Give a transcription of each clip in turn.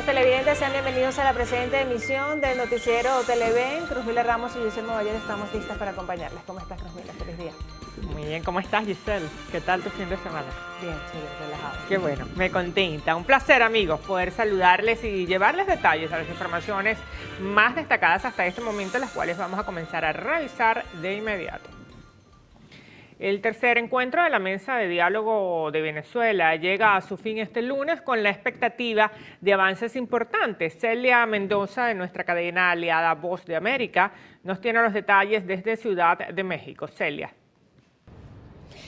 nuestros televidentes, sean bienvenidos a la presente emisión del noticiero Televen. Cruzmila Ramos y Giselle Movaller estamos listas para acompañarles. ¿Cómo estás, Cruzmila? Feliz día. Muy bien, ¿cómo estás, Giselle? ¿Qué tal tu fin de semana? Bien, chévere, relajado. Qué bueno, me contenta. Un placer, amigos, poder saludarles y llevarles detalles a las informaciones más destacadas hasta este momento, las cuales vamos a comenzar a revisar de inmediato. El tercer encuentro de la Mesa de Diálogo de Venezuela llega a su fin este lunes con la expectativa de avances importantes. Celia Mendoza, de nuestra cadena aliada Voz de América, nos tiene los detalles desde Ciudad de México. Celia.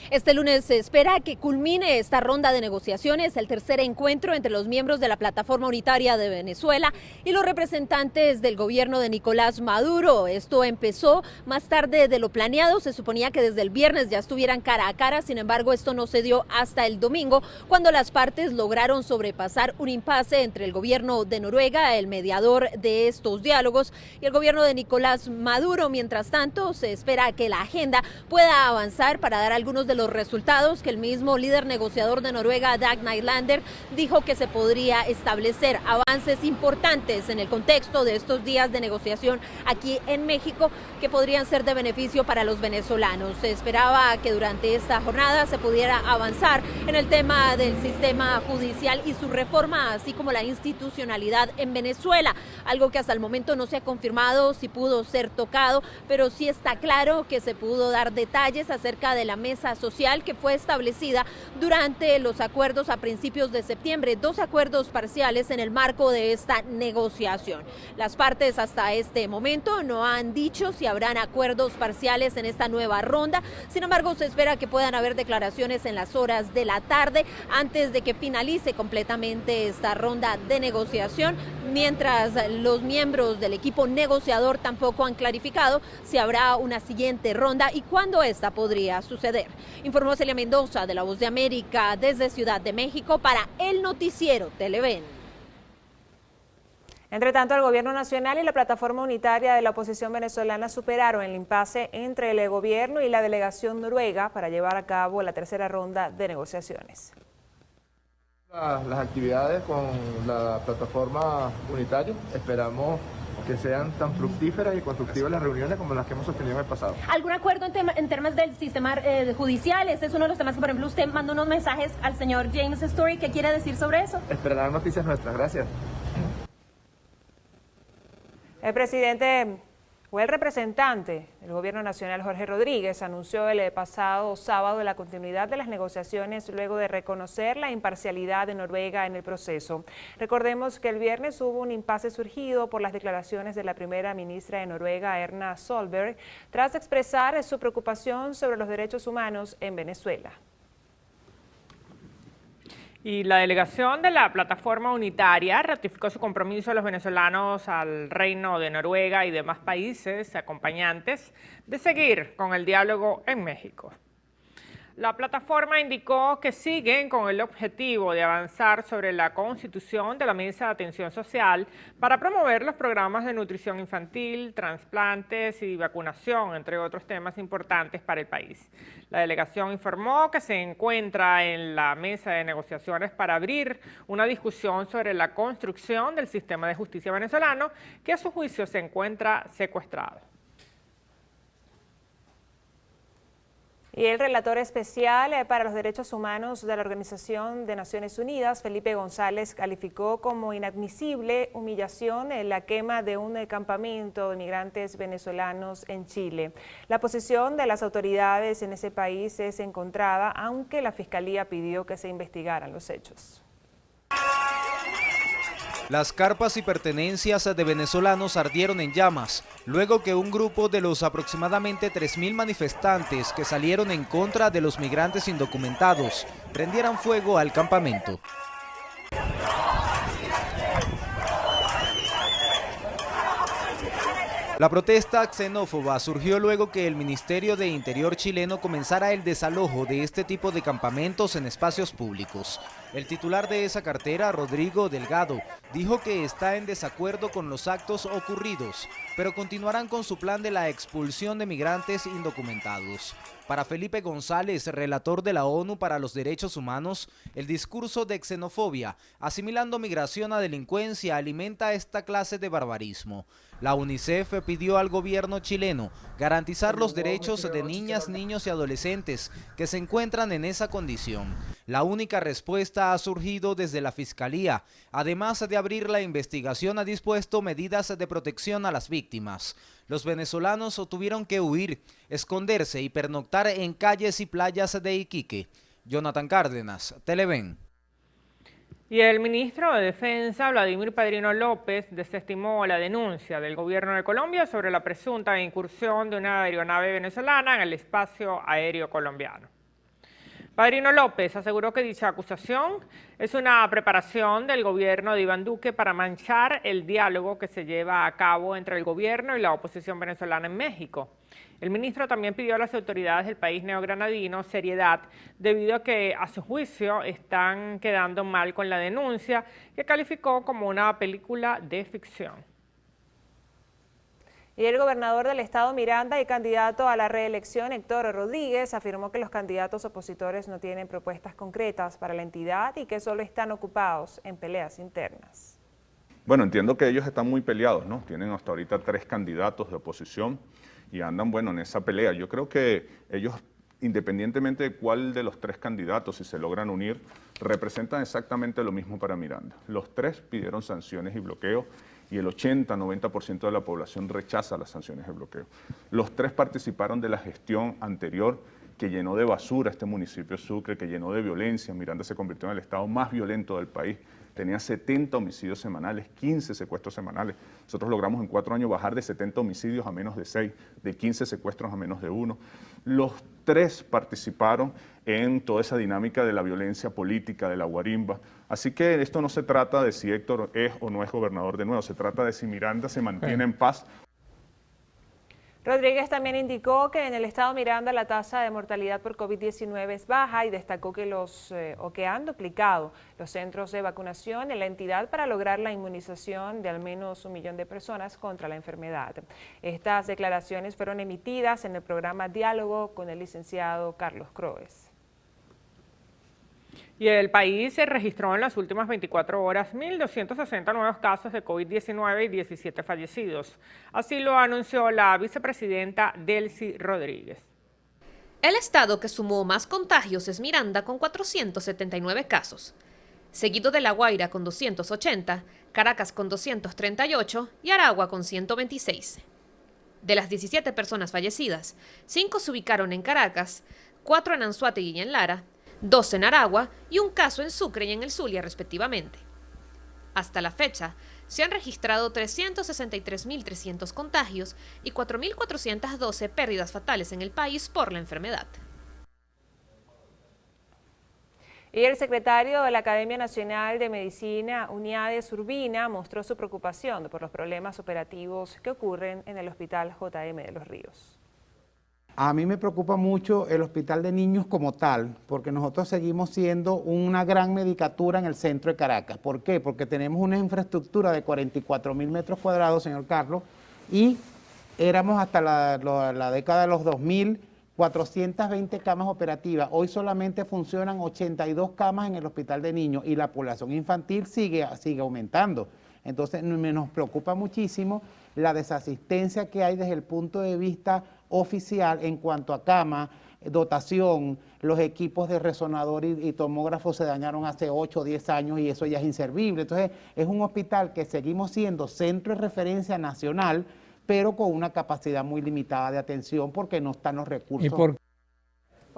Este lunes se espera que culmine esta ronda de negociaciones, el tercer encuentro entre los miembros de la Plataforma Unitaria de Venezuela y los representantes del gobierno de Nicolás Maduro. Esto empezó más tarde de lo planeado, se suponía que desde el viernes ya estuvieran cara a cara, sin embargo esto no se dio hasta el domingo, cuando las partes lograron sobrepasar un impasse entre el gobierno de Noruega, el mediador de estos diálogos, y el gobierno de Nicolás Maduro. Mientras tanto, se espera que la agenda pueda avanzar para dar algunos de los resultados que el mismo líder negociador de Noruega, Dag Nylander, dijo que se podría establecer avances importantes en el contexto de estos días de negociación aquí en México que podrían ser de beneficio para los venezolanos. Se esperaba que durante esta jornada se pudiera avanzar en el tema del sistema judicial y su reforma, así como la institucionalidad en Venezuela, algo que hasta el momento no se ha confirmado si pudo ser tocado, pero sí está claro que se pudo dar detalles acerca de la mesa social que fue establecida durante los acuerdos a principios de septiembre, 2 acuerdos parciales en el marco de esta negociación. Las partes hasta este momento no han dicho si habrán acuerdos parciales en esta nueva ronda, sin embargo se espera que puedan haber declaraciones en las horas de la tarde antes de que finalice completamente esta ronda de negociación, mientras los miembros del equipo negociador tampoco han clarificado si habrá una siguiente ronda y cuándo esta podría suceder. Informó Celia Mendoza de La Voz de América desde Ciudad de México para el noticiero Televen. Entre tanto, el Gobierno Nacional y la Plataforma Unitaria de la Oposición Venezolana superaron el impasse entre el gobierno y la delegación noruega para llevar a cabo la tercera ronda de negociaciones. Las actividades con la Plataforma Unitaria, esperamos que sean tan fructíferas y constructivas las reuniones como las que hemos sostenido en el pasado. ¿Algún acuerdo en temas del sistema judicial? Este es uno de los temas que, por ejemplo, usted mandó unos mensajes al señor James Story. ¿Qué quiere decir sobre eso? Esperarán noticias nuestras. Gracias. El presidente o el representante del Gobierno Nacional, Jorge Rodríguez, anunció el pasado sábado la continuidad de las negociaciones luego de reconocer la imparcialidad de Noruega en el proceso. Recordemos que el viernes hubo un impasse surgido por las declaraciones de la primera ministra de Noruega, Erna Solberg, tras expresar su preocupación sobre los derechos humanos en Venezuela. Y la delegación de la Plataforma Unitaria ratificó su compromiso a los venezolanos, al Reino de Noruega y demás países acompañantes de seguir con el diálogo en México. La plataforma indicó que siguen con el objetivo de avanzar sobre la constitución de la Mesa de Atención Social para promover los programas de nutrición infantil, trasplantes y vacunación, entre otros temas importantes para el país. La delegación informó que se encuentra en la mesa de negociaciones para abrir una discusión sobre la construcción del sistema de justicia venezolano, que a su juicio se encuentra secuestrado. Y el relator especial para los derechos humanos de la Organización de Naciones Unidas, Felipe González, calificó como inadmisible humillación la quema de un campamento de migrantes venezolanos en Chile. La posición de las autoridades en ese país es encontrada, aunque la Fiscalía pidió que se investigaran los hechos. Las carpas y pertenencias de venezolanos ardieron en llamas, luego que un grupo de los aproximadamente 3.000 manifestantes que salieron en contra de los migrantes indocumentados prendieran fuego al campamento. La protesta xenófoba surgió luego que el Ministerio de Interior chileno comenzara el desalojo de este tipo de campamentos en espacios públicos. El titular de esa cartera, Rodrigo Delgado, dijo que está en desacuerdo con los actos ocurridos, pero continuarán con su plan de la expulsión de migrantes indocumentados. Para Felipe González, relator de la ONU para los Derechos Humanos, el discurso de xenofobia, asimilando migración a delincuencia, alimenta esta clase de barbarismo. La UNICEF pidió al gobierno chileno garantizar los derechos de niñas, niños y adolescentes que se encuentran en esa condición. La única respuesta ha surgido desde la Fiscalía. Además de abrir la investigación, ha dispuesto medidas de protección a las víctimas. Los venezolanos tuvieron que huir, esconderse y pernoctar en calles y playas de Iquique. Jonathan Cárdenas, Televen. Y el ministro de Defensa, Vladimir Padrino López, desestimó la denuncia del gobierno de Colombia sobre la presunta incursión de una aeronave venezolana en el espacio aéreo colombiano. Padrino López aseguró que dicha acusación es una preparación del gobierno de Iván Duque para manchar el diálogo que se lleva a cabo entre el gobierno y la oposición venezolana en México. El ministro también pidió a las autoridades del país neogranadino seriedad debido a que, a su juicio, están quedando mal con la denuncia que calificó como una película de ficción. Y el gobernador del estado Miranda y candidato a la reelección, Héctor Rodríguez, afirmó que los candidatos opositores no tienen propuestas concretas para la entidad y que solo están ocupados en peleas internas. Bueno, entiendo que ellos están muy peleados, ¿no? Tienen hasta ahorita 3 candidatos de oposición y andan, bueno, en esa pelea. Yo creo que ellos, independientemente de cuál de los 3 candidatos, si se logran unir, representan exactamente lo mismo para Miranda. Los 3 pidieron sanciones y bloqueos y el 80-90% de la población rechaza las sanciones de bloqueo. Los 3 participaron de la gestión anterior que llenó de basura este municipio de Sucre, que llenó de violencia. Miranda se convirtió en el estado más violento del país. Tenía 70 homicidios semanales, 15 secuestros semanales. Nosotros logramos en 4 años bajar de 70 homicidios a menos de 6, de 15 secuestros a menos de 1. Los 3 participaron en toda esa dinámica de la violencia política, de la guarimba. Así que esto no se trata de si Héctor es o no es gobernador de nuevo, se trata de si Miranda se mantiene en paz. Rodríguez también indicó que en el estado Miranda la tasa de mortalidad por COVID-19 es baja y destacó que que han duplicado los centros de vacunación en la entidad para lograr la inmunización de al menos 1 millón de personas contra la enfermedad. Estas declaraciones fueron emitidas en el programa Diálogo con el licenciado Carlos Croes. Y el país se registró en las últimas 24 horas 1.260 nuevos casos de COVID-19 y 17 fallecidos. Así lo anunció la vicepresidenta Delcy Rodríguez. El estado que sumó más contagios es Miranda con 479 casos, seguido de La Guaira con 280, Caracas con 238 y Aragua con 126. De las 17 personas fallecidas, 5 se ubicaron en Caracas, 4 en Anzoátegui y en Lara, 2 en Aragua y un caso en Sucre y en el Zulia, respectivamente. Hasta la fecha, se han registrado 363.300 contagios y 4.412 pérdidas fatales en el país por la enfermedad. Y el secretario de la Academia Nacional de Medicina, Uniades Urbina, mostró su preocupación por los problemas operativos que ocurren en el Hospital JM de Los Ríos. A mí me preocupa mucho el hospital de niños como tal, porque nosotros seguimos siendo una gran medicatura en el centro de Caracas. ¿Por qué? Porque tenemos una infraestructura de 44.000 metros cuadrados, señor Carlos, y éramos hasta la década de los 2000, 420 camas operativas. Hoy solamente funcionan 82 camas en el hospital de niños y la población infantil sigue aumentando. Entonces nos preocupa muchísimo la desasistencia que hay desde el punto de vista oficial en cuanto a cama, dotación. Los equipos de resonador y tomógrafo se dañaron hace 8 o 10 años y eso ya es inservible. Entonces es un hospital que seguimos siendo centro de referencia nacional, pero con una capacidad muy limitada de atención porque no están los recursos.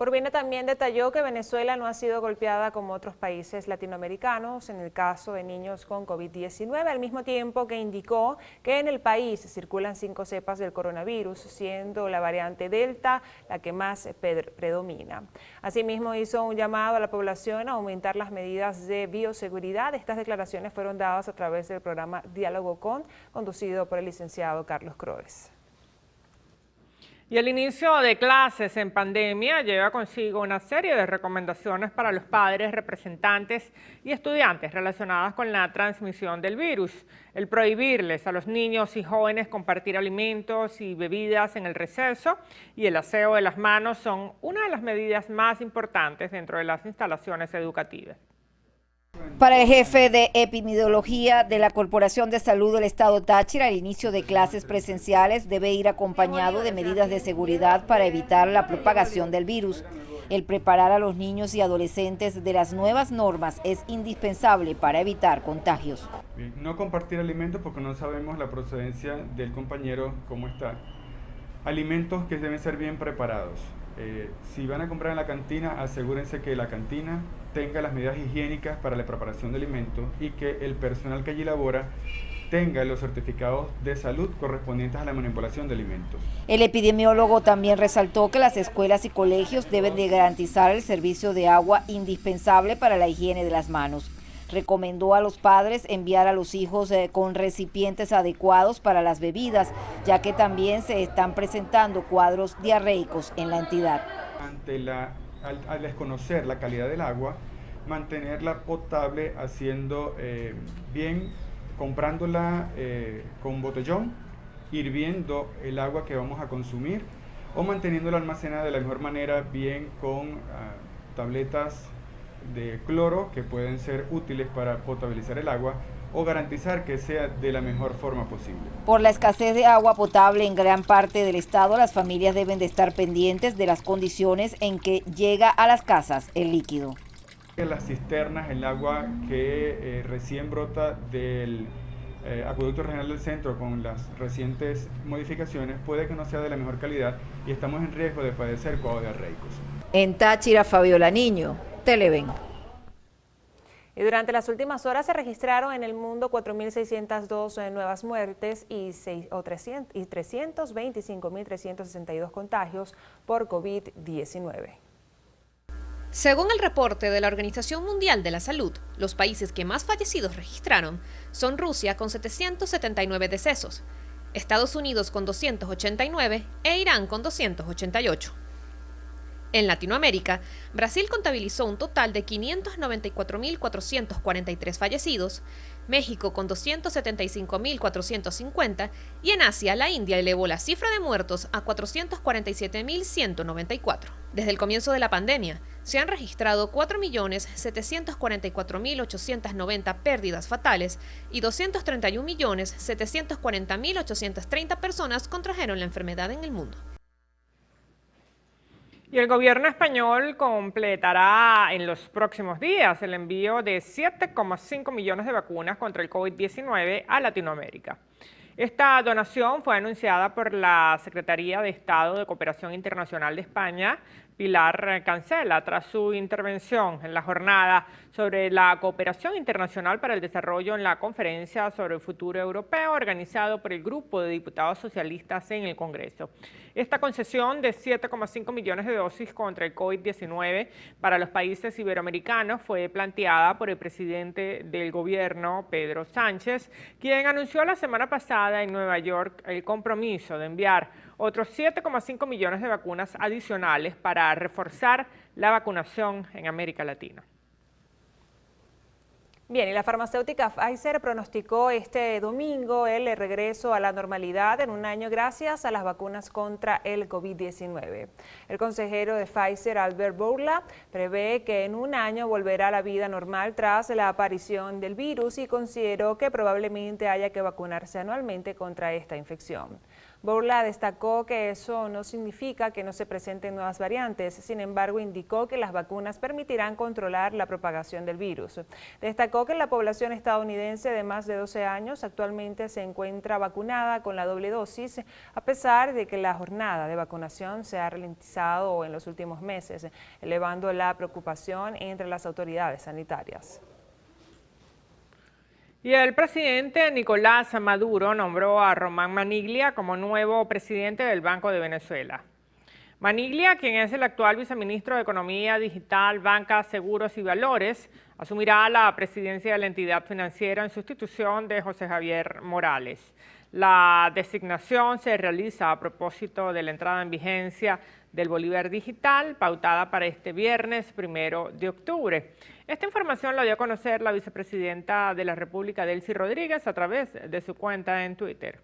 Urbina también detalló que Venezuela no ha sido golpeada como otros países latinoamericanos en el caso de niños con COVID-19, al mismo tiempo que indicó que en el país circulan 5 cepas del coronavirus, siendo la variante Delta la que más predomina. Asimismo, hizo un llamado a la población a aumentar las medidas de bioseguridad. Estas declaraciones fueron dadas a través del programa Diálogo conducido por el licenciado Carlos Croes. Y el inicio de clases en pandemia lleva consigo una serie de recomendaciones para los padres, representantes y estudiantes relacionadas con la transmisión del virus. El prohibirles a los niños y jóvenes compartir alimentos y bebidas en el receso y el aseo de las manos son una de las medidas más importantes dentro de las instalaciones educativas. Para el jefe de epidemiología de la Corporación de Salud del Estado Táchira, el inicio de clases presenciales debe ir acompañado de medidas de seguridad para evitar la propagación del virus. El preparar a los niños y adolescentes de las nuevas normas es indispensable para evitar contagios. No compartir alimentos porque no sabemos la procedencia del compañero, cómo está. Alimentos que deben ser bien preparados. Si van a comprar en la cantina, asegúrense que la cantina tenga las medidas higiénicas para la preparación de alimentos y que el personal que allí labora tenga los certificados de salud correspondientes a la manipulación de alimentos. El epidemiólogo también resaltó que las escuelas y colegios deben de garantizar el servicio de agua indispensable para la higiene de las manos. Recomendó a los padres enviar a los hijos con recipientes adecuados para las bebidas, ya que también se están presentando cuadros diarreicos en la entidad. Al desconocer la calidad del agua, mantenerla potable haciendo bien, comprándola con botellón, hirviendo el agua que vamos a consumir o manteniéndola almacenada de la mejor manera, bien con tabletas de cloro que pueden ser útiles para potabilizar el agua o garantizar que sea de la mejor forma posible. Por la escasez de agua potable en gran parte del estado, las familias deben de estar pendientes de las condiciones en que llega a las casas el líquido. Las cisternas, el agua que recién brota del acueducto regional del centro con las recientes modificaciones puede que no sea de la mejor calidad y estamos en riesgo de padecer cuadros diarreicos. En Táchira, Fabiola Niño, Televen. Y durante las últimas horas se registraron en el mundo 4.602 nuevas muertes y 325.362 contagios por COVID-19. Según el reporte de la Organización Mundial de la Salud, los países que más fallecidos registraron son Rusia con 779 decesos, Estados Unidos con 289 e Irán con 288. En Latinoamérica, Brasil contabilizó un total de 594.443 fallecidos, México con 275.450 y en Asia, la India elevó la cifra de muertos a 447.194. Desde el comienzo de la pandemia, se han registrado 4.744.890 pérdidas fatales y 231.740.830 personas contrajeron la enfermedad en el mundo. Y el gobierno español completará en los próximos días el envío de 7,5 millones de vacunas contra el COVID-19 a Latinoamérica. Esta donación fue anunciada por la Secretaría de Estado de Cooperación Internacional de España, Pilar Cancela, tras su intervención en la jornada sobre la cooperación internacional para el desarrollo en la Conferencia sobre el Futuro Europeo organizado por el Grupo de Diputados Socialistas en el Congreso. Esta concesión de 7,5 millones de dosis contra el COVID-19 para los países iberoamericanos fue planteada por el presidente del gobierno, Pedro Sánchez, quien anunció la semana pasada en Nueva York el compromiso de enviar otros 7,5 millones de vacunas adicionales para reforzar la vacunación en América Latina. Bien, y la farmacéutica Pfizer pronosticó este domingo el regreso a la normalidad en un año gracias a las vacunas contra el COVID-19. El consejero de Pfizer, Albert Bourla, prevé que en un año volverá a la vida normal tras la aparición del virus y consideró que probablemente haya que vacunarse anualmente contra esta infección. Bourla destacó que eso no significa que no se presenten nuevas variantes, sin embargo indicó que las vacunas permitirán controlar la propagación del virus. Destacó que la población estadounidense de más de 12 años actualmente se encuentra vacunada con la doble dosis, a pesar de que la jornada de vacunación se ha ralentizado en los últimos meses, elevando la preocupación entre las autoridades sanitarias. Y el presidente Nicolás Maduro nombró a Román Maniglia como nuevo presidente del Banco de Venezuela. Maniglia, quien es el actual viceministro de Economía Digital, Banca, Seguros y Valores, asumirá la presidencia de la entidad financiera en sustitución de José Javier Morales. La designación se realiza a propósito de la entrada en vigencia del Bolívar Digital, pautada para este viernes 1 de octubre. Esta información la dio a conocer la vicepresidenta de la República, Delcy Rodríguez, a través de su cuenta en Twitter.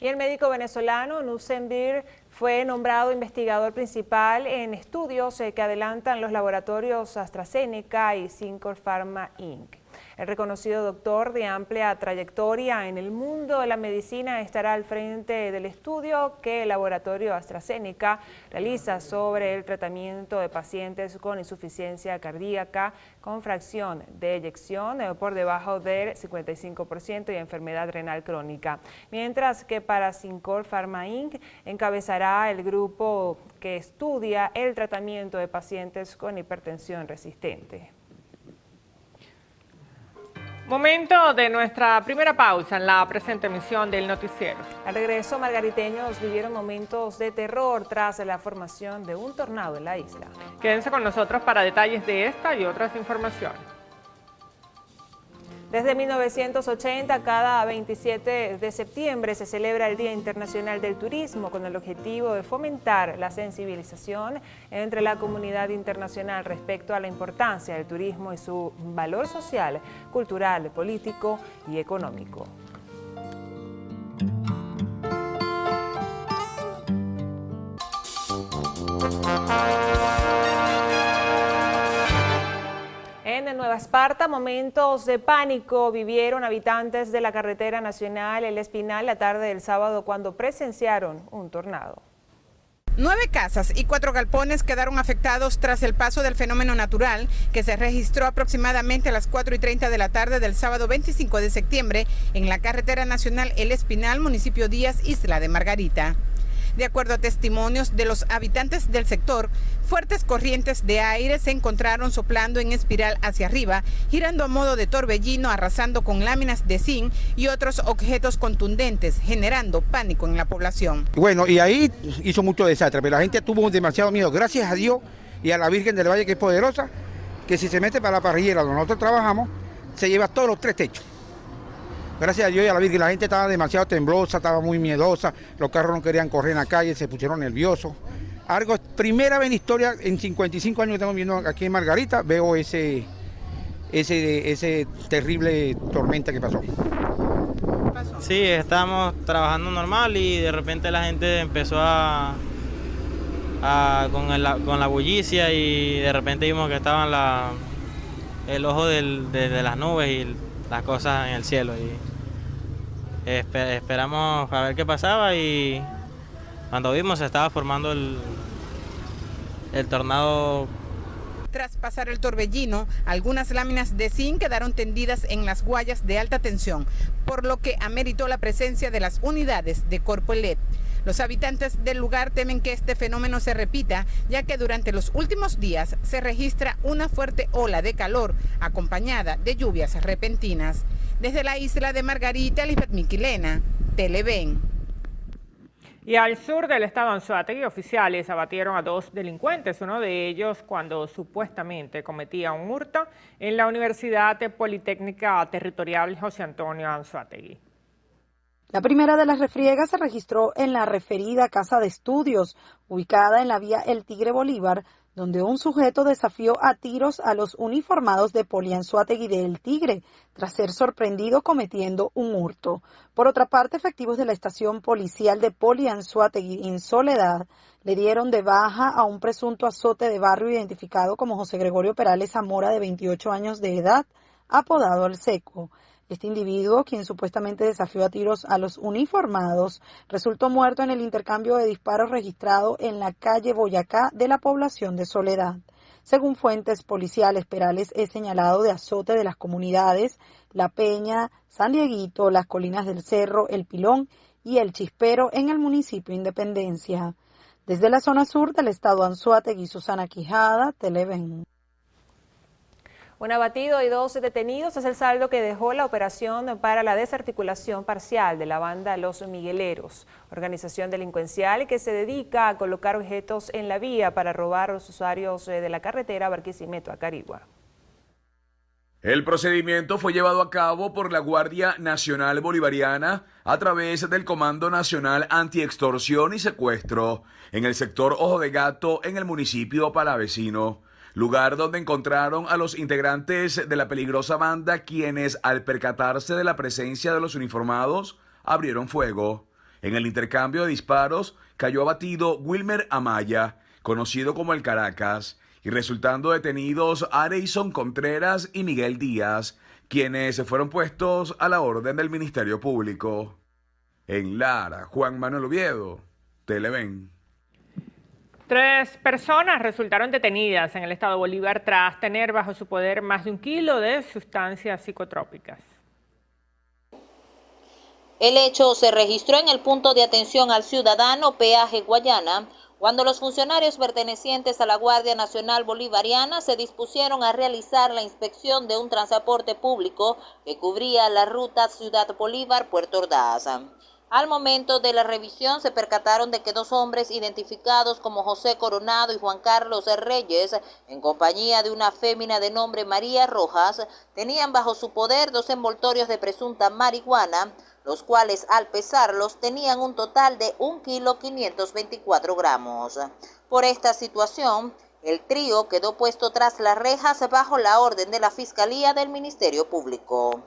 Y el médico venezolano Nussen Bir fue nombrado investigador principal en estudios que adelantan los laboratorios AstraZeneca y Sincor Pharma Inc. El reconocido doctor de amplia trayectoria en el mundo de la medicina estará al frente del estudio que el laboratorio AstraZeneca realiza sobre el tratamiento de pacientes con insuficiencia cardíaca con fracción de eyección por debajo del 55% y enfermedad renal crónica. Mientras que para Sincor Pharma Inc. encabezará el grupo que estudia el tratamiento de pacientes con hipertensión resistente. Momento de nuestra primera pausa en la presente emisión del noticiero. Al regreso, margariteños vivieron momentos de terror tras la formación de un tornado en la isla. Quédense con nosotros para detalles de esta y otras informaciones. Desde 1980, cada 27 de septiembre se celebra el Día Internacional del Turismo con el objetivo de fomentar la sensibilización entre la comunidad internacional respecto a la importancia del turismo y su valor social, cultural, político y económico. En Nueva Esparta, momentos de pánico vivieron habitantes de la carretera nacional El Espinal la tarde del sábado cuando presenciaron un tornado. 9 casas y 4 galpones quedaron afectados tras el paso del fenómeno natural que se registró aproximadamente a las 4:30 de la tarde del sábado 25 de septiembre en la carretera nacional El Espinal, municipio Díaz, Isla de Margarita. De acuerdo a testimonios de los habitantes del sector, fuertes corrientes de aire se encontraron soplando en espiral hacia arriba, girando a modo de torbellino, arrasando con láminas de zinc y otros objetos contundentes, generando pánico en la población. Bueno, y ahí hizo mucho desastre, pero la gente tuvo demasiado miedo. Gracias a Dios y a la Virgen del Valle, que es poderosa, que si se mete para la parrillera donde nosotros trabajamos, se lleva todos los 3 techos. Gracias a Dios y a la Virgen, la gente estaba demasiado temblosa, estaba muy miedosa, los carros no querían correr en la calle, se pusieron nerviosos. Algo, primera vez en historia, en 55 años que estamos viendo aquí en Margarita, veo ese terrible tormenta que pasó. Sí, estábamos trabajando normal y de repente la gente empezó con la bullicia y de repente vimos que estaban el ojo de las nubes y las cosas en el cielo y esperamos a ver qué pasaba y cuando vimos se estaba formando el tornado. Tras pasar el torbellino, algunas láminas de zinc quedaron tendidas en las guayas de alta tensión, por lo que ameritó la presencia de las unidades de Corpoelec. Los habitantes del lugar temen que este fenómeno se repita, ya que durante los últimos días se registra una fuerte ola de calor acompañada de lluvias repentinas. Desde la isla de Margarita, Lisbeth Miquilena, Televen. Y al sur del estado Anzoátegui, oficiales abatieron a 2 delincuentes, uno de ellos cuando supuestamente cometía un hurto en la Universidad Politécnica Territorial José Antonio Anzoátegui. La primera de las refriegas se registró en la referida casa de estudios, ubicada en la vía El Tigre Bolívar, donde un sujeto desafió a tiros a los uniformados de Polianzoátegui de El Tigre, tras ser sorprendido cometiendo un hurto. Por otra parte, efectivos de la estación policial de Polianzoátegui en Soledad le dieron de baja a un presunto azote de barrio identificado como José Gregorio Perales Zamora, de 28 años de edad, apodado El Seco. Este individuo, quien supuestamente desafió a tiros a los uniformados, resultó muerto en el intercambio de disparos registrado en la calle Boyacá de la población de Soledad. Según fuentes policiales, Perales es señalado de azote de las comunidades La Peña, San Dieguito, Las Colinas del Cerro, El Pilón y El Chispero en el municipio Independencia. Desde la zona sur del estado Anzoátegui, Susana Quijada, Televen. Un abatido y 2 detenidos es el saldo que dejó la operación para la desarticulación parcial de la banda Los Migueleros, organización delincuencial que se dedica a colocar objetos en la vía para robar a los usuarios de la carretera Barquisimeto a Carigua. El procedimiento fue llevado a cabo por la Guardia Nacional Bolivariana a través del Comando Nacional Antiextorsión y Secuestro en el sector Ojo de Gato en el municipio palavecino, lugar donde encontraron a los integrantes de la peligrosa banda quienes, al percatarse de la presencia de los uniformados, abrieron fuego. En el intercambio de disparos cayó abatido Wilmer Amaya, conocido como el Caracas, y resultando detenidos Areison Contreras y Miguel Díaz, quienes fueron puestos a la orden del Ministerio Público. En Lara, Juan Manuel Oviedo, Televen. 3 personas resultaron detenidas en el estado Bolívar tras tener bajo su poder más de 1 kilo de sustancias psicotrópicas. El hecho se registró en el punto de atención al ciudadano Peaje Guayana, cuando los funcionarios pertenecientes a la Guardia Nacional Bolivariana se dispusieron a realizar la inspección de un transporte público que cubría la ruta Ciudad Bolívar-Puerto Ordaz. Al momento de la revisión se percataron de que 2 hombres identificados como José Coronado y Juan Carlos Reyes, en compañía de una fémina de nombre María Rojas, tenían bajo su poder 2 envoltorios de presunta marihuana, los cuales al pesarlos tenían un total de 1,524 gramos. Por esta situación, el trío quedó puesto tras las rejas bajo la orden de la Fiscalía del Ministerio Público.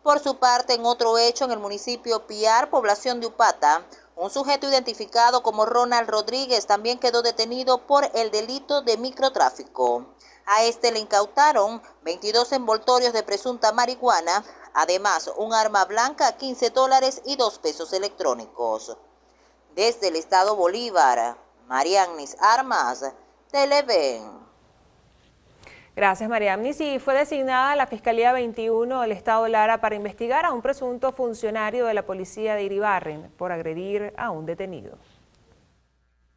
Por su parte, en otro hecho en el municipio Piar, población de Upata, un sujeto identificado como Ronald Rodríguez también quedó detenido por el delito de microtráfico. A este le incautaron 22 envoltorios de presunta marihuana, además un arma blanca, $15 y 2 pesos electrónicos. Desde el estado Bolívar, Marianis Armas, Televen. Gracias, Marianis. Y fue designada la Fiscalía 21 del estado Lara para investigar a un presunto funcionario de la policía de Iribarren por agredir a un detenido.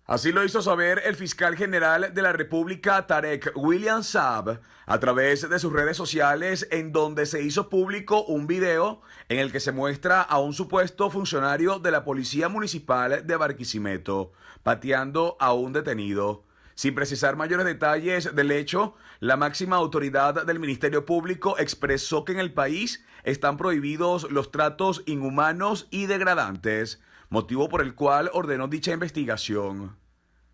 Así lo hizo saber el fiscal general de la República, Tarek William Saab, a través de sus redes sociales, en donde se hizo público un video en el que se muestra a un supuesto funcionario de la Policía Municipal de Barquisimeto pateando a un detenido. Sin precisar mayores detalles del hecho, la máxima autoridad del Ministerio Público expresó que en el país están prohibidos los tratos inhumanos y degradantes, motivo por el cual ordenó dicha investigación.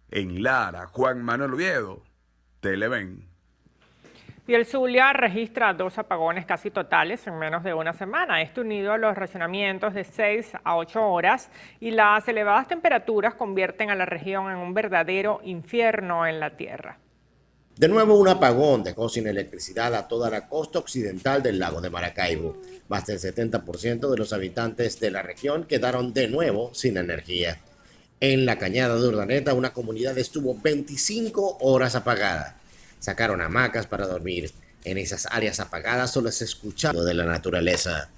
En Lara, Juan Manuel Oviedo, Televen. Y el Zulia registra 2 apagones casi totales en menos de una semana. Esto unido a los racionamientos de 6 a 8 horas y las elevadas temperaturas convierten a la región en un verdadero infierno en la tierra. De nuevo un apagón dejó sin electricidad a toda la costa occidental del lago de Maracaibo. Más del 70% de los habitantes de la región quedaron de nuevo sin energía. En la Cañada de Urdaneta, una comunidad estuvo 25 horas apagada. Sacaron hamacas para dormir. En esas áreas apagadas solo se escuchaba de la naturaleza.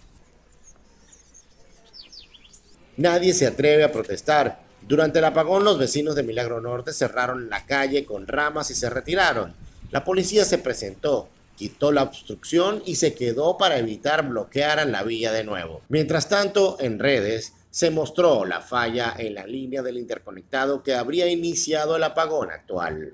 Nadie se atreve a protestar. Durante el apagón, los vecinos de Milagro Norte cerraron la calle con ramas y se retiraron. La policía se presentó, quitó la obstrucción y se quedó para evitar bloquearan la vía de nuevo. Mientras tanto, en redes se mostró la falla en la línea del interconectado que habría iniciado el apagón actual.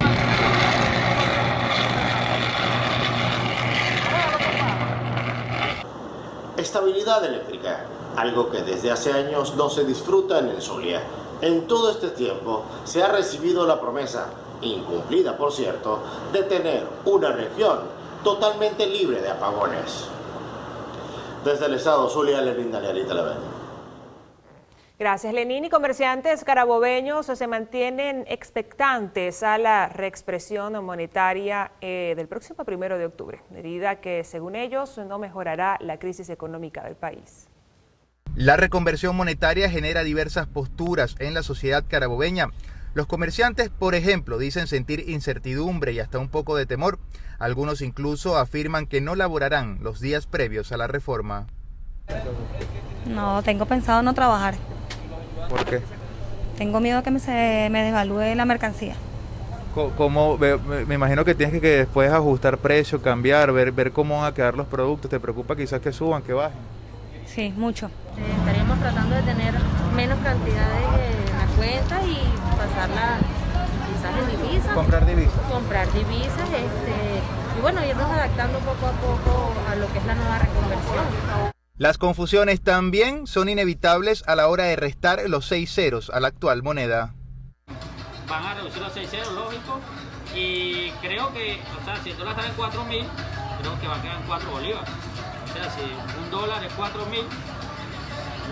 Estabilidad eléctrica, algo que desde hace años no se disfruta en el Zulia. En todo este tiempo se ha recibido la promesa, incumplida por cierto, de tener una región totalmente libre de apagones. Desde el estado Zulia, Lenín Daniel y Televen. Gracias, Lenín. Y comerciantes carabobeños se mantienen expectantes a la reexpresión monetaria del próximo 1 de octubre, medida que, según ellos, no mejorará la crisis económica del país. La reconversión monetaria genera diversas posturas en la sociedad carabobeña. Los comerciantes, por ejemplo, dicen sentir incertidumbre y hasta un poco de temor. Algunos incluso afirman que no laborarán los días previos a la reforma. No, tengo pensado no trabajar. ¿Por qué? Tengo miedo que se me devalúe la mercancía. ¿Cómo? Me imagino que tienes que después ajustar precio, cambiar, ver cómo van a quedar los productos. ¿Te preocupa quizás que suban, que bajen? Sí, mucho. Estaríamos tratando de tener menos cantidades en la cuenta y pasarla quizás en divisas. ¿Comprar divisas? Comprar divisas, y bueno, irnos adaptando poco a poco a lo que es la nueva reconversión. Las confusiones también son inevitables a la hora de restar los 6 ceros a la actual moneda. Van a reducir los 6 ceros, lógico, y creo que, o sea, si el dólar está en 4.000, creo que va a quedar en 4 bolívares. O sea, si un dólar es 4.000,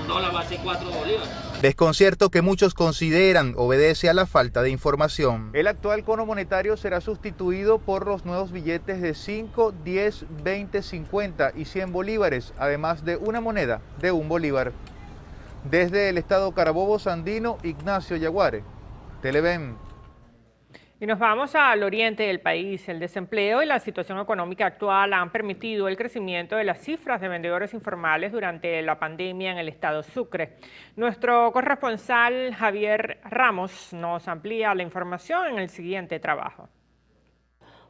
un dólar va a ser 4 bolívares. Desconcierto que muchos consideran obedece a la falta de información. El actual cono monetario será sustituido por los nuevos billetes de 5, 10, 20, 50 y 100 bolívares, además de una moneda de 1 bolívar. Desde el estado Carabobo Sandino, Ignacio Yaguare, Televen. Y nos vamos al oriente del país. El desempleo y la situación económica actual han permitido el crecimiento de las cifras de vendedores informales durante la pandemia en el estado Sucre. Nuestro corresponsal Javier Ramos nos amplía la información en el siguiente trabajo.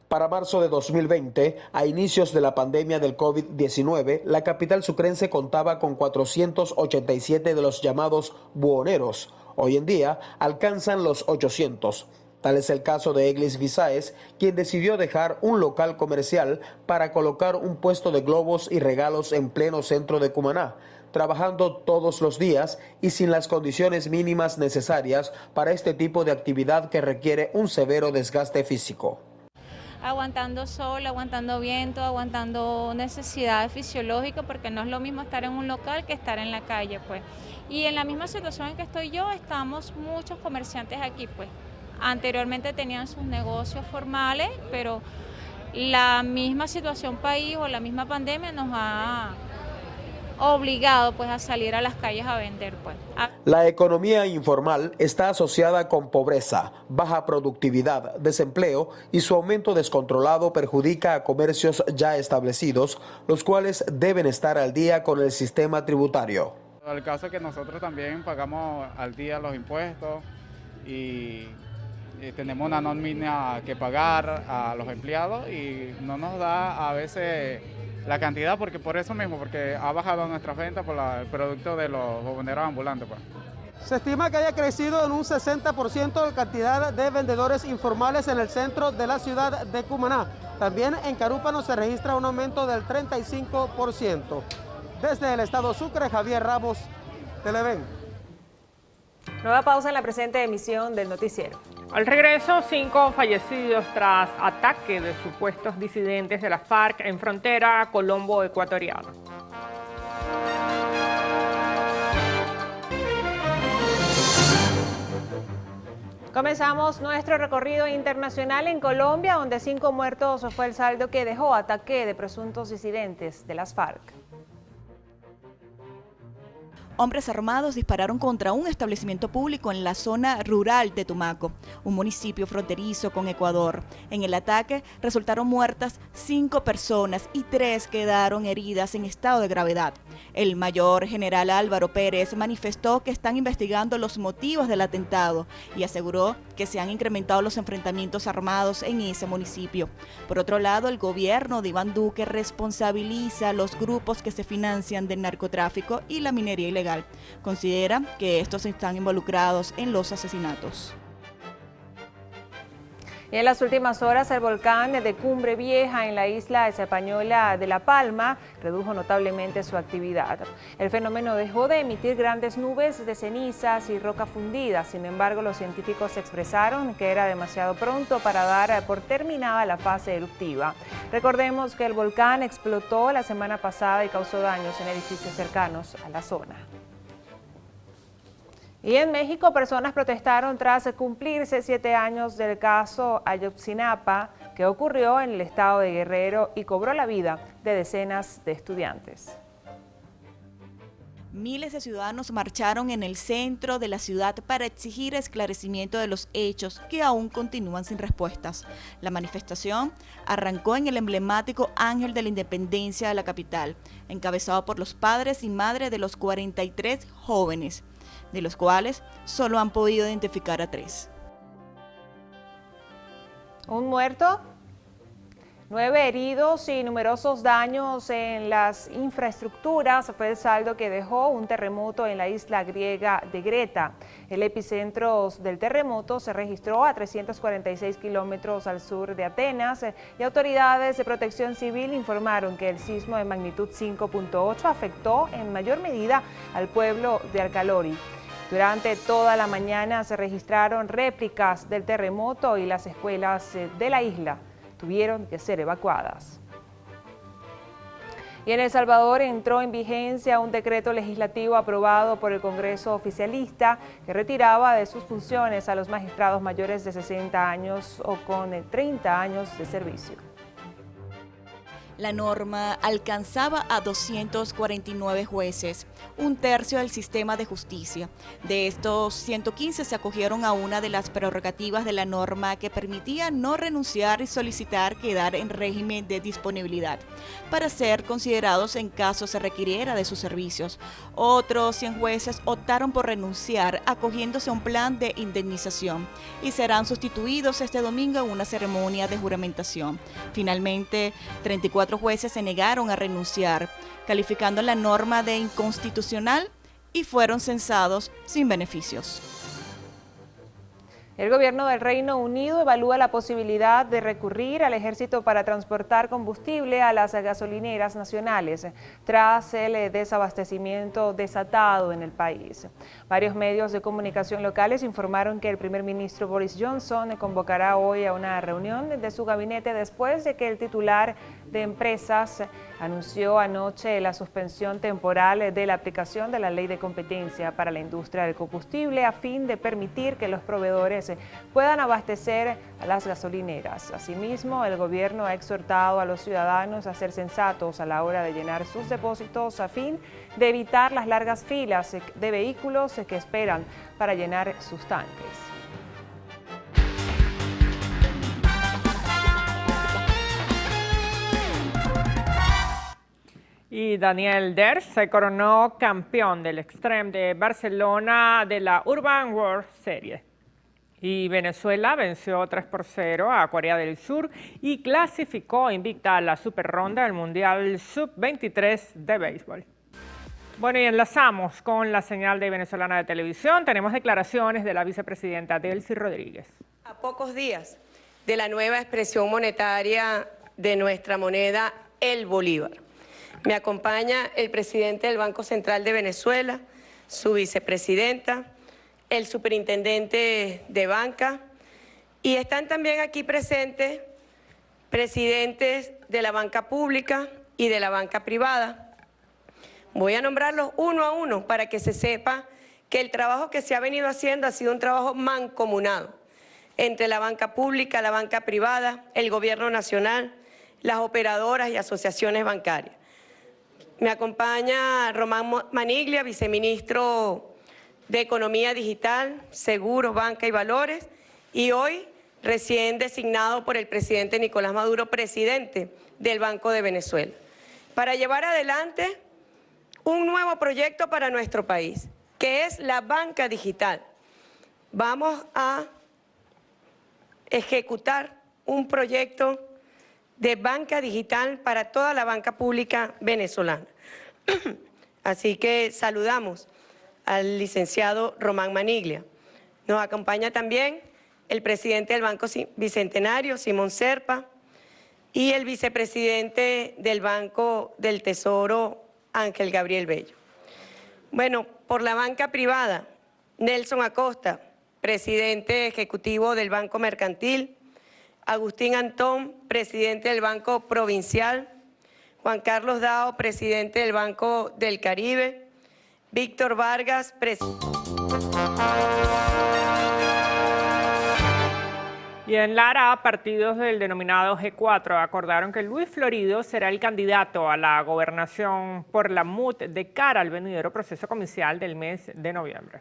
Para marzo de 2020, a inicios de la pandemia del COVID-19, la capital sucrense contaba con 487 de los llamados buhoneros. Hoy en día alcanzan los 800. Tal es el caso de Eglis Guisáez, quien decidió dejar un local comercial para colocar un puesto de globos y regalos en pleno centro de Cumaná, trabajando todos los días y sin las condiciones mínimas necesarias para este tipo de actividad que requiere un severo desgaste físico. Aguantando sol, aguantando viento, aguantando necesidades fisiológicas, porque no es lo mismo estar en un local que estar en la calle, pues. Y en la misma situación en que estoy yo, estamos muchos comerciantes aquí, pues. Anteriormente tenían sus negocios formales, pero la misma situación país o la misma pandemia nos ha obligado pues a salir a las calles a vender, pues. La economía informal está asociada con pobreza, baja productividad, desempleo, y su aumento descontrolado perjudica a comercios ya establecidos, los cuales deben estar al día con el sistema tributario. El caso es que nosotros también pagamos al día los impuestos y tenemos una nómina que pagar a los empleados y no nos da a veces la cantidad, porque por eso mismo, porque ha bajado nuestra venta por el producto de los buhoneros ambulantes, pues. Se estima que haya crecido en un 60% la cantidad de vendedores informales en el centro de la ciudad de Cumaná. También en Carúpano se registra un aumento del 35%. Desde el estado Sucre, Javier Ramos, Televen. Nueva pausa en la presente emisión del noticiero. Al regreso, 5 fallecidos tras ataque de supuestos disidentes de la FARC en frontera colombo-ecuatoriana. Comenzamos nuestro recorrido internacional en Colombia, donde 5 muertos fue el saldo que dejó ataque de presuntos disidentes de las FARC. Hombres armados dispararon contra un establecimiento público en la zona rural de Tumaco, un municipio fronterizo con Ecuador. En el ataque resultaron muertas 5 personas y 3 quedaron heridas en estado de gravedad. El mayor general Álvaro Pérez manifestó que están investigando los motivos del atentado y aseguró que se han incrementado los enfrentamientos armados en ese municipio. Por otro lado, el gobierno de Iván Duque responsabiliza a los grupos que se financian del narcotráfico y la minería ilegal. Considera que estos están involucrados en los asesinatos. Y en las últimas horas, el volcán de Cumbre Vieja en la isla española de La Palma redujo notablemente su actividad. El fenómeno dejó de emitir grandes nubes de cenizas y roca fundida. Sin embargo, los científicos expresaron que era demasiado pronto para dar por terminada la fase eruptiva. Recordemos que el volcán explotó la semana pasada y causó daños en edificios cercanos a la zona. Y en México, personas protestaron tras cumplirse 7 años del caso Ayotzinapa, que ocurrió en el estado de Guerrero y cobró la vida de decenas de estudiantes. Miles de ciudadanos marcharon en el centro de la ciudad para exigir esclarecimiento de los hechos que aún continúan sin respuestas. La manifestación arrancó en el emblemático Ángel de la Independencia de la capital, encabezado por los padres y madres de los 43 jóvenes, de los cuales solo han podido identificar a 3. ¿Un muerto? 9 heridos y numerosos daños en las infraestructuras fue el saldo que dejó un terremoto en la isla griega de Creta. El epicentro del terremoto se registró a 346 kilómetros al sur de Atenas y autoridades de protección civil informaron que el sismo de magnitud 5.8 afectó en mayor medida al pueblo de Alkalori. Durante toda la mañana se registraron réplicas del terremoto y las escuelas de la isla tuvieron que ser evacuadas. Y en El Salvador entró en vigencia un decreto legislativo aprobado por el Congreso oficialista que retiraba de sus funciones a los magistrados mayores de 60 años o con 30 años de servicio. La norma alcanzaba a 249 jueces, un tercio del sistema de justicia. De estos, 115 se acogieron a una de las prerrogativas de la norma que permitía no renunciar y solicitar quedar en régimen de disponibilidad para ser considerados en caso se requiriera de sus servicios. Otros 100 jueces optaron por renunciar acogiéndose a un plan de indemnización y serán sustituidos este domingo en una ceremonia de juramentación. Finalmente, 34 jueces se negaron a renunciar, calificando la norma de inconstitucional y fueron censados sin beneficios. El gobierno del Reino Unido evalúa la posibilidad de recurrir al ejército para transportar combustible a las gasolineras nacionales tras el desabastecimiento desatado en el país. Varios medios de comunicación locales informaron que el primer ministro Boris Johnson convocará hoy a una reunión de su gabinete después de que el titular de empresas anunció anoche la suspensión temporal de la aplicación de la Ley de Competencia para la industria del combustible a fin de permitir que los proveedores puedan abastecer a las gasolineras. Asimismo, el gobierno ha exhortado a los ciudadanos a ser sensatos a la hora de llenar sus depósitos a fin de evitar las largas filas de vehículos que esperan para llenar sus tanques. Y Daniel Ders se coronó campeón del Extreme de Barcelona de la Urban World Series. Y Venezuela venció 3-0 a Corea del Sur y clasificó invicta a la superronda del Mundial Sub-23 de béisbol. Bueno, y enlazamos con la señal de Venezolana de Televisión. Tenemos declaraciones de la vicepresidenta Delcy Rodríguez. A pocos días de la nueva expresión monetaria de nuestra moneda, el bolívar. Me acompaña el presidente del Banco Central de Venezuela, su vicepresidenta, el superintendente de banca, y están también aquí presentes presidentes de la banca pública y de la banca privada. Voy a nombrarlos uno a uno para que se sepa que el trabajo que se ha venido haciendo ha sido un trabajo mancomunado entre la banca pública, la banca privada, el gobierno nacional, las operadoras y asociaciones bancarias. Me acompaña Román Maniglia, viceministro de Economía Digital, Seguros, Banca y Valores, y hoy recién designado por el presidente Nicolás Maduro, presidente del Banco de Venezuela, para llevar adelante un nuevo proyecto para nuestro país, que es la banca digital. Vamos a ejecutar un proyecto de banca digital para toda la banca pública venezolana. Así que saludamos al licenciado Román Maniglia. Nos acompaña también el presidente del Banco Bicentenario, Simón Serpa, y el vicepresidente del Banco del Tesoro, Ángel Gabriel Bello. Bueno, por la banca privada, Nelson Acosta, presidente ejecutivo del Banco Mercantil, Agustín Antón, presidente del Banco Provincial, Juan Carlos Dao, presidente del Banco del Caribe, Víctor Vargas, presidente. Y en Lara, partidos del denominado G4 acordaron que Luis Florido será el candidato a la gobernación por la MUT de cara al venidero proceso comicial del mes de noviembre.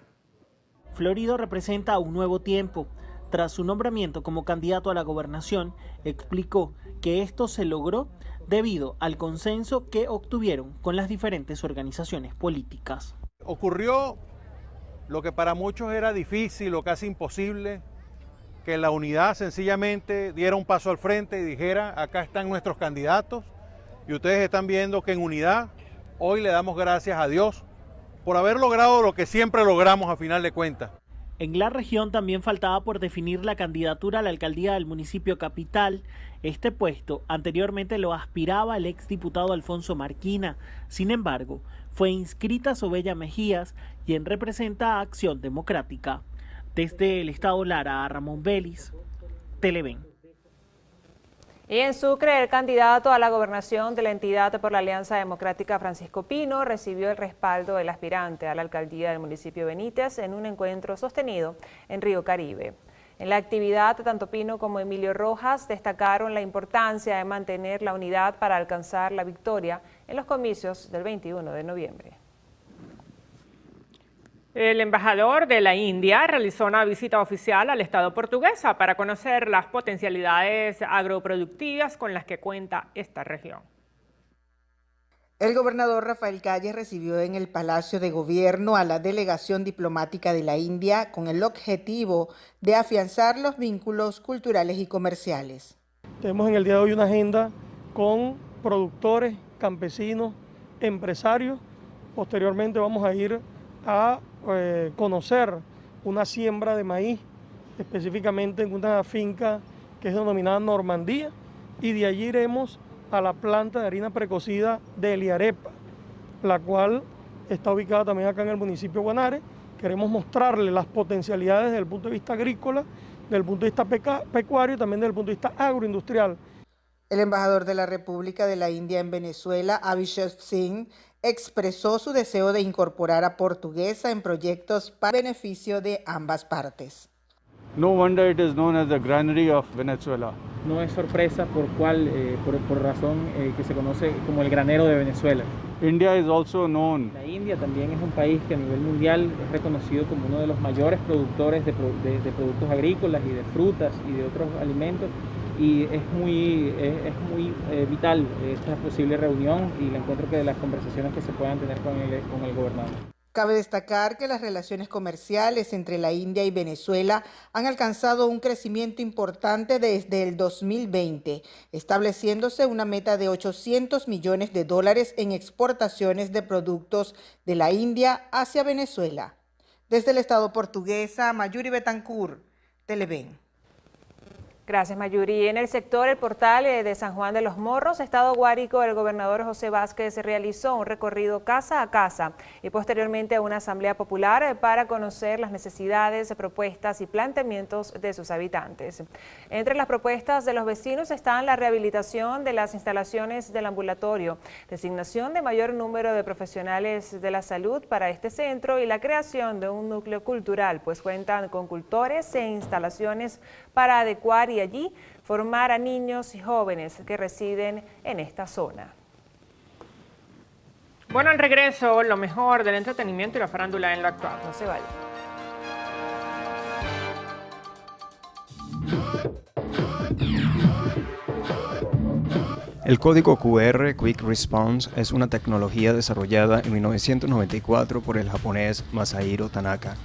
Florido representa un nuevo tiempo. Tras su nombramiento como candidato a la gobernación, explicó que esto se logró debido al consenso que obtuvieron con las diferentes organizaciones políticas. Ocurrió lo que para muchos era difícil o casi imposible, que la unidad sencillamente diera un paso al frente y dijera, acá están nuestros candidatos, y ustedes están viendo que en unidad hoy le damos gracias a Dios por haber logrado lo que siempre logramos a final de cuentas. En la región también faltaba por definir la candidatura a la alcaldía del municipio capital. Este puesto anteriormente lo aspiraba el exdiputado Alfonso Marquina. Sin embargo, fue inscrita Sobella Mejías, quien representa a Acción Democrática. Desde el estado Lara, a Ramón Vélez, Televen. Y en Sucre, el candidato a la gobernación de la entidad por la Alianza Democrática, Francisco Pino, recibió el respaldo del aspirante a la alcaldía del municipio Benítez en un encuentro sostenido en Río Caribe. En la actividad, tanto Pino como Emilio Rojas destacaron la importancia de mantener la unidad para alcanzar la victoria en los comicios del 21 de noviembre. El embajador de la India realizó una visita oficial al Estado portuguesa para conocer las potencialidades agroproductivas con las que cuenta esta región. El gobernador Rafael Calles recibió en el Palacio de Gobierno a la delegación diplomática de la India con el objetivo de afianzar los vínculos culturales y comerciales. Tenemos en el día de hoy una agenda con productores, campesinos, empresarios. Posteriormente vamos a ir a conocer una siembra de maíz, específicamente en una finca que es denominada Normandía, y de allí iremos a la planta de harina precocida de Eliarepa, la cual está ubicada también acá en el municipio de Guanare. Queremos mostrarle las potencialidades desde el punto de vista agrícola, desde el punto de vista pecuario y también desde el punto de vista agroindustrial. El embajador de la República de la India en Venezuela, Abhishek Singh, expresó su deseo de incorporar a Portuguesa en proyectos para beneficio de ambas partes. No wonder it is known as the granary of Venezuela. No es sorpresa por razón que se conoce como el granero de Venezuela. India is also known. La India también es un país que a nivel mundial es reconocido como uno de los mayores productores de productos agrícolas y de frutas y de otros alimentos. Y es muy vital esta posible reunión y el encuentro de las conversaciones que se puedan tener con el gobernador. Cabe destacar que las relaciones comerciales entre la India y Venezuela han alcanzado un crecimiento importante desde el 2020, estableciéndose una meta de $800 millones en exportaciones de productos de la India hacia Venezuela. Desde el estado portuguesa, Mayuri Betancourt, Televen. Gracias, Mayuri. En el sector El Portal de San Juan de los Morros, estado Guárico, el gobernador José Vázquez realizó un recorrido casa a casa y posteriormente una asamblea popular para conocer las necesidades, propuestas y planteamientos de sus habitantes. Entre las propuestas de los vecinos están la rehabilitación de las instalaciones del ambulatorio, designación de mayor número de profesionales de la salud para este centro y la creación de un núcleo cultural, pues cuentan con cultores e instalaciones para adecuar y allí formar a niños y jóvenes que residen en esta zona. Bueno, al regreso, lo mejor del entretenimiento y la farándula en lo actual. No se vaya. El código QR Quick Response es una tecnología desarrollada en 1994 por el japonés Masahiro Tanaka.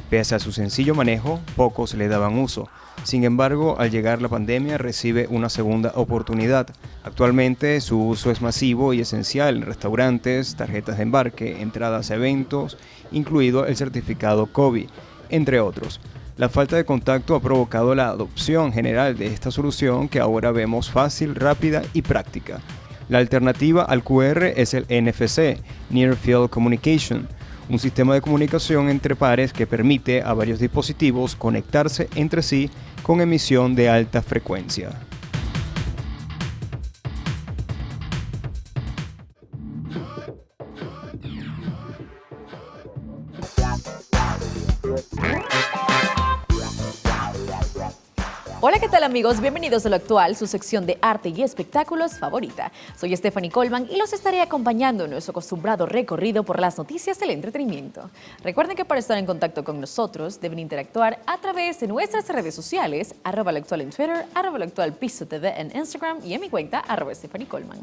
Pese a su sencillo manejo, pocos le daban uso. Sin embargo, al llegar la pandemia recibe una segunda oportunidad. Actualmente su uso es masivo y esencial en restaurantes, tarjetas de embarque, entradas a eventos, incluido el certificado COVID, entre otros. La falta de contacto ha provocado la adopción general de esta solución que ahora vemos fácil, rápida y práctica. La alternativa al QR es el NFC, Near Field Communication, un sistema de comunicación entre pares que permite a varios dispositivos conectarse entre sí con emisión de alta frecuencia. Hola, ¿qué tal amigos? Bienvenidos a Lo Actual, su sección de arte y espectáculos favorita. Soy Stephanie Colman y los estaré acompañando en nuestro acostumbrado recorrido por las noticias del entretenimiento. Recuerden que para estar en contacto con nosotros deben interactuar a través de nuestras redes sociales, @Lo Actual en Twitter, @Lo Actual Piso TV en Instagram y en mi cuenta, @Stephanie Colman.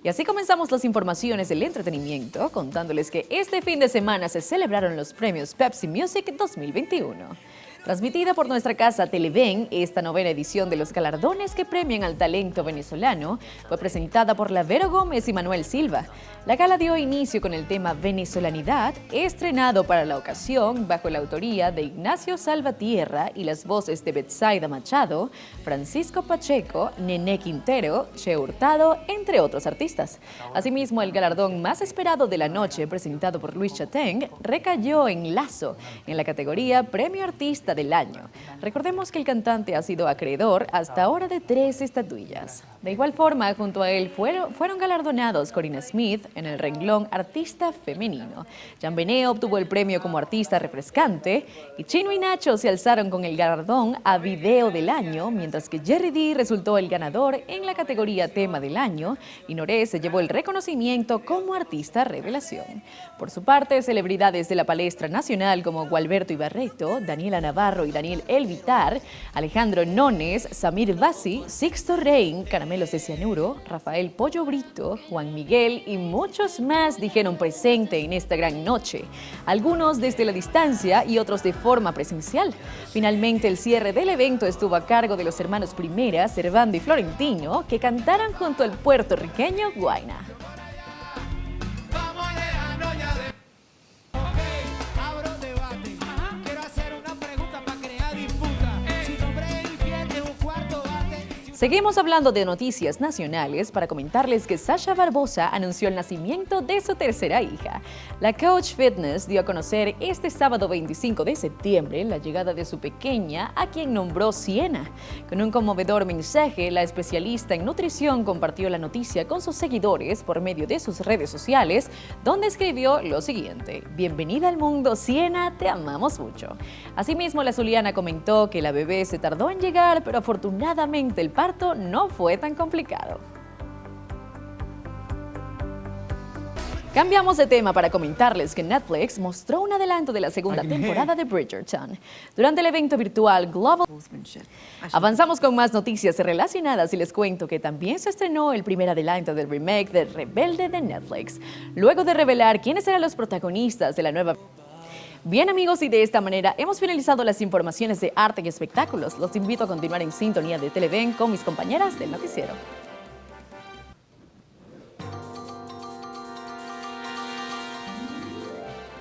Y así comenzamos las informaciones del entretenimiento, contándoles que este fin de semana se celebraron los premios Pepsi Music 2021. Transmitida por nuestra casa Televen, esta novena edición de los galardones que premian al talento venezolano fue presentada por la Vero Gómez y Manuel Silva. La gala dio inicio con el tema Venezolanidad, estrenado para la ocasión bajo la autoría de Ignacio Salvatierra y las voces de Betsaida Machado, Francisco Pacheco, Nené Quintero, Che Hurtado, entre otros artistas. Asimismo, el galardón más esperado de la noche, presentado por Luis Chateng, recayó en Lazo, en la categoría Premio Artista del Año. Recordemos que el cantante ha sido acreedor hasta ahora de 3 estatuillas. De igual forma, junto a él fueron galardonados Corina Smith en el renglón Artista Femenino. Jan Bené obtuvo el premio como Artista Refrescante y Chino y Nacho se alzaron con el galardón a Video del Año, mientras que Jerry D resultó el ganador en la categoría Tema del Año y Noré se llevó el reconocimiento como Artista Revelación. Por su parte, celebridades de la palestra nacional como Gualberto Ibarreto, Daniela Navarro y Daniel Elvitar, Alejandro Nones, Samir Bassi, Sixto Rein, Caramelos de Cianuro, Rafael Pollo Brito, Juan Miguel y muchos más dijeron presente en esta gran noche, algunos desde la distancia y otros de forma presencial. Finalmente, el cierre del evento estuvo a cargo de los hermanos Primera, Servando y Florentino, que cantaron junto al puertorriqueño Guayna. Seguimos hablando de noticias nacionales para comentarles que Sasha Barbosa anunció el nacimiento de su tercera hija. La Coach Fitness dio a conocer este sábado 25 de septiembre la llegada de su pequeña, a quien nombró Siena. Con un conmovedor mensaje, la especialista en nutrición compartió la noticia con sus seguidores por medio de sus redes sociales, donde escribió lo siguiente: "Bienvenida al mundo, Siena, te amamos mucho". Asimismo, la zuliana comentó que la bebé se tardó en llegar, pero afortunadamente el parto no fue tan complicado. Cambiamos de tema para comentarles que Netflix mostró un adelanto de la segunda temporada de Bridgerton durante el evento virtual Global. Avanzamos con más noticias relacionadas y les cuento que también se estrenó el primer adelanto del remake de Rebelde de Netflix, luego de revelar quiénes serán los protagonistas de la nueva. Bien amigos, y de esta manera hemos finalizado las informaciones de arte y espectáculos. Los invito a continuar en sintonía de Televen con mis compañeras del noticiero.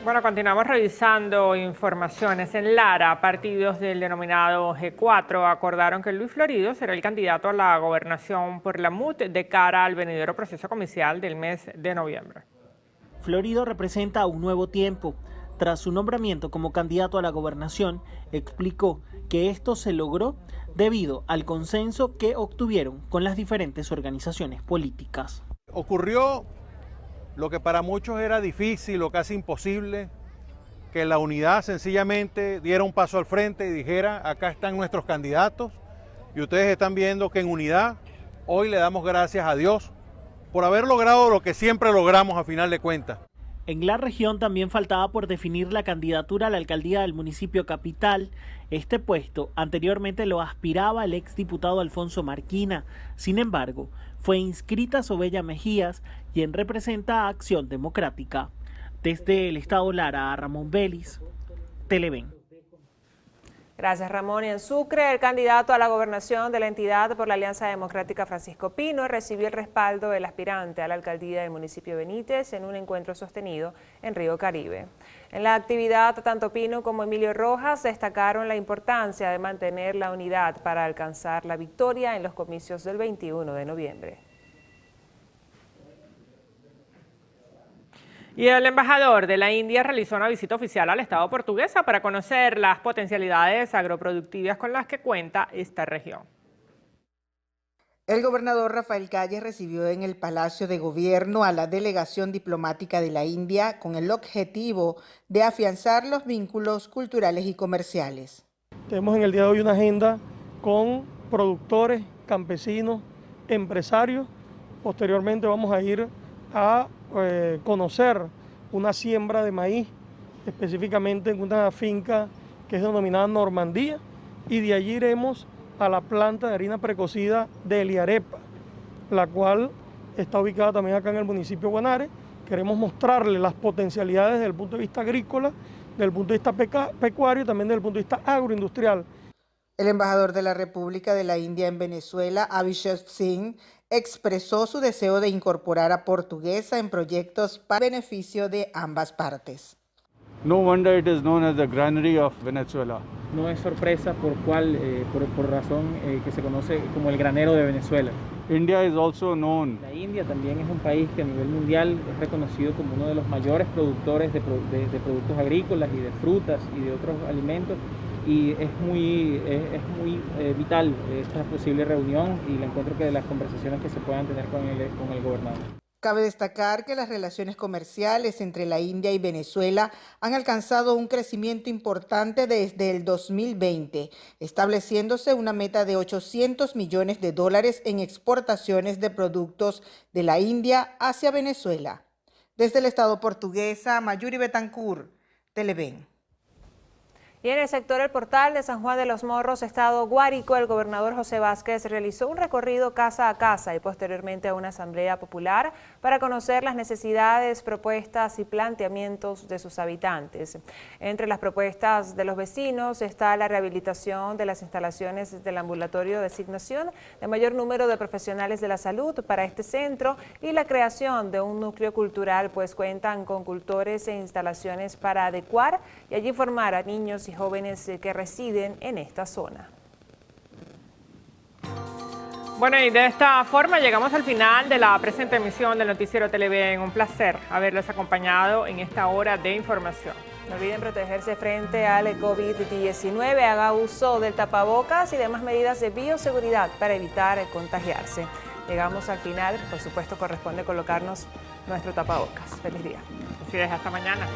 Bueno, continuamos revisando informaciones. En Lara, partidos del denominado G4 acordaron que Luis Florido será el candidato a la gobernación por la MUT de cara al venidero proceso comicial del mes de noviembre. Florido representa un nuevo tiempo. Tras su nombramiento como candidato a la gobernación, explicó que esto se logró debido al consenso que obtuvieron con las diferentes organizaciones políticas. Ocurrió lo que para muchos era difícil o casi imposible, que la unidad sencillamente diera un paso al frente y dijera: acá están nuestros candidatos, y ustedes están viendo que en unidad hoy le damos gracias a Dios por haber logrado lo que siempre logramos a final de cuentas. En la región también faltaba por definir la candidatura a la alcaldía del municipio capital. Este puesto anteriormente lo aspiraba el exdiputado Alfonso Marquina. Sin embargo, fue inscrita Sobella Mejías, quien representa a Acción Democrática. Desde el estado Lara, a Ramón Vélez, Televen. Gracias, Ramón. Y en Sucre, el candidato a la gobernación de la entidad por la Alianza Democrática, Francisco Pino, recibió el respaldo del aspirante a la alcaldía del municipio Benítez en un encuentro sostenido en Río Caribe. En la actividad, tanto Pino como Emilio Rojas destacaron la importancia de mantener la unidad para alcanzar la victoria en los comicios del 21 de noviembre. Y el embajador de la India realizó una visita oficial al Estado portuguesa para conocer las potencialidades agroproductivas con las que cuenta esta región. El gobernador Rafael Calles recibió en el Palacio de Gobierno a la delegación diplomática de la India con el objetivo de afianzar los vínculos culturales y comerciales. Tenemos en el día de hoy una agenda con productores, campesinos, empresarios. Posteriormente vamos a ir a conocer una siembra de maíz, específicamente en una finca que es denominada Normandía, y de allí iremos a la planta de harina precocida de Eliarepa, la cual está ubicada también acá en el municipio de Guanare. Queremos mostrarle las potencialidades desde el punto de vista agrícola desde el punto de vista pecuario y también desde el punto de vista agroindustrial. El embajador de la República de la India en Venezuela, Abhishek Singh, expresó su deseo de incorporar a Portuguesa en proyectos para beneficio de ambas partes. No wonder it is known as the granary of Venezuela. No es sorpresa por razón que se conoce como el granero de Venezuela. India is also known. La India también es un país que a nivel mundial es reconocido como uno de los mayores productores de productos agrícolas y de frutas y de otros alimentos. Y es muy vital esta posible reunión y el encuentro de las conversaciones que se puedan tener con el gobernador. Cabe destacar que las relaciones comerciales entre la India y Venezuela han alcanzado un crecimiento importante desde el 2020, estableciéndose una meta de $800 millones en exportaciones de productos de la India hacia Venezuela. Desde el Estado portuguesa, Mayuri Betancourt, Televen. Y en el sector El Portal de San Juan de los Morros, estado Guárico, el gobernador José Vázquez realizó un recorrido casa a casa y posteriormente a una asamblea popular para conocer las necesidades, propuestas y planteamientos de sus habitantes. Entre las propuestas de los vecinos está la rehabilitación de las instalaciones del ambulatorio de asignación de mayor número de profesionales de la salud para este centro y la creación de un núcleo cultural, pues cuentan con cultores e instalaciones para adecuar y allí formar a niños y jóvenes que residen en esta zona. Bueno, y de esta forma llegamos al final de la presente emisión del Noticiero Televen. Un placer haberlos acompañado en esta hora de información. No olviden protegerse frente al COVID-19, haga uso del tapabocas y demás medidas de bioseguridad para evitar contagiarse. Llegamos al final, por supuesto corresponde colocarnos nuestro tapabocas. Feliz día. Así es, hasta mañana.